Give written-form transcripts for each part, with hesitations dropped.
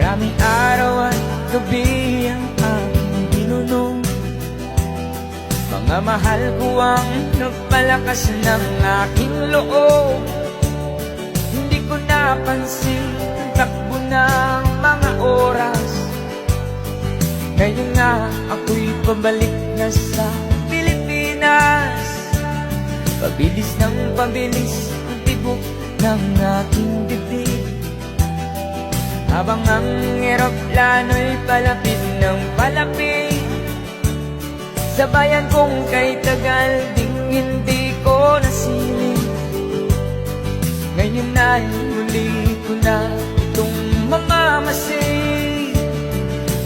Maraming araw at gabi ang aking binunong. Mga mahal ko ang nagpalakas ng aking loob. Hindi ko napansin ang takbo ng mga oras. Ngayon nga ako'y pabalik na sa Pilipinas. Pabilis ng pabilis ang tibok ng aking dibdib, habang ang eroplano'y palapit ng palapit. Sa bayan kong kay Tagal ding hindi ko nasilip. Ngayon ay muli ko na itong mamamasid.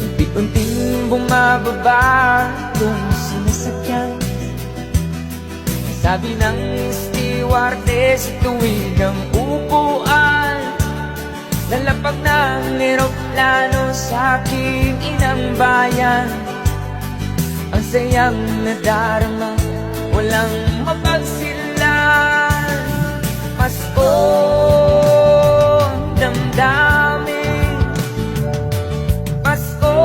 Unti-unting bumababa itong sinasakyan. Sabi ng stewardess, tuwid ang upuan. Lalapag ng eroplano sa aking inang bayan. Ang sayang nadarama, walang mapagsilan. Pasko ang damdamin, Pasko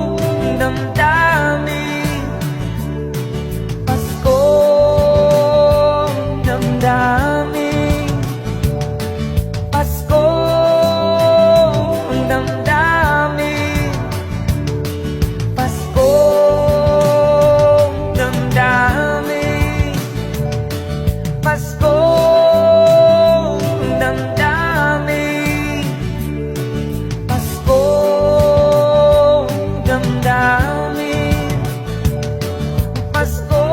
ang damdamin, Pasko ang damdamin, Pasko ang damdamin, Pasko ang damdamin, Pasko ang damdamin, Pasko ang damdamin, Pasko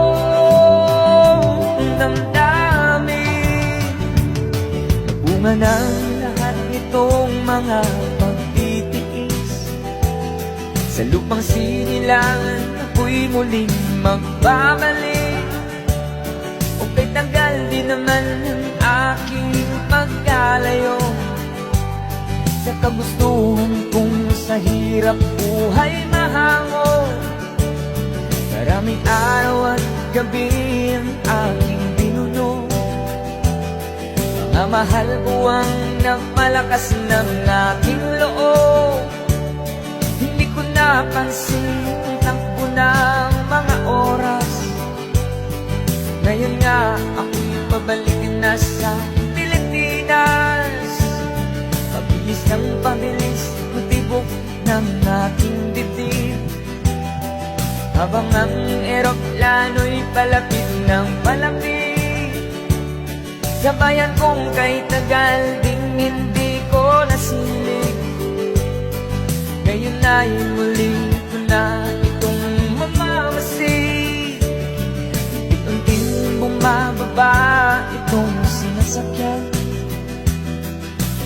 ang damdamin. Bunga ng lahat nitong mga pagtitiis. Sa lupang sinilangan ako'y muling magbabalik. O kay tagal din naman ang aking pagkalayo sa kagustuhan kong sa hirap buhay mahango. Maraming araw at gabi ang aking binunong. Mga mahal ko ang nagpalakas ng aking loob. Hindi ko napansin ang takbo ng mga oras. Ngayon nga ako'y pabalik na sa Pilipinas. Pabilis ng pabilis ang tibok ng aking dibdib, habang ang eroplano'y palapit ng palapit. Sa bayan kong kay Tagal ding hindi ko nasilip. Ngayon ay muli ko na itong mamamasid. Unti-unting bumababa itong sinasakyan.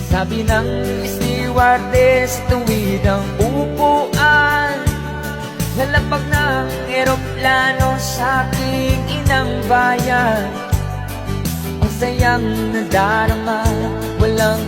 Sabi ng stewardess, tuwid ang upuan. Lalapag ng eroplano sa aking inang bayan. Ang sayang nadarama, walang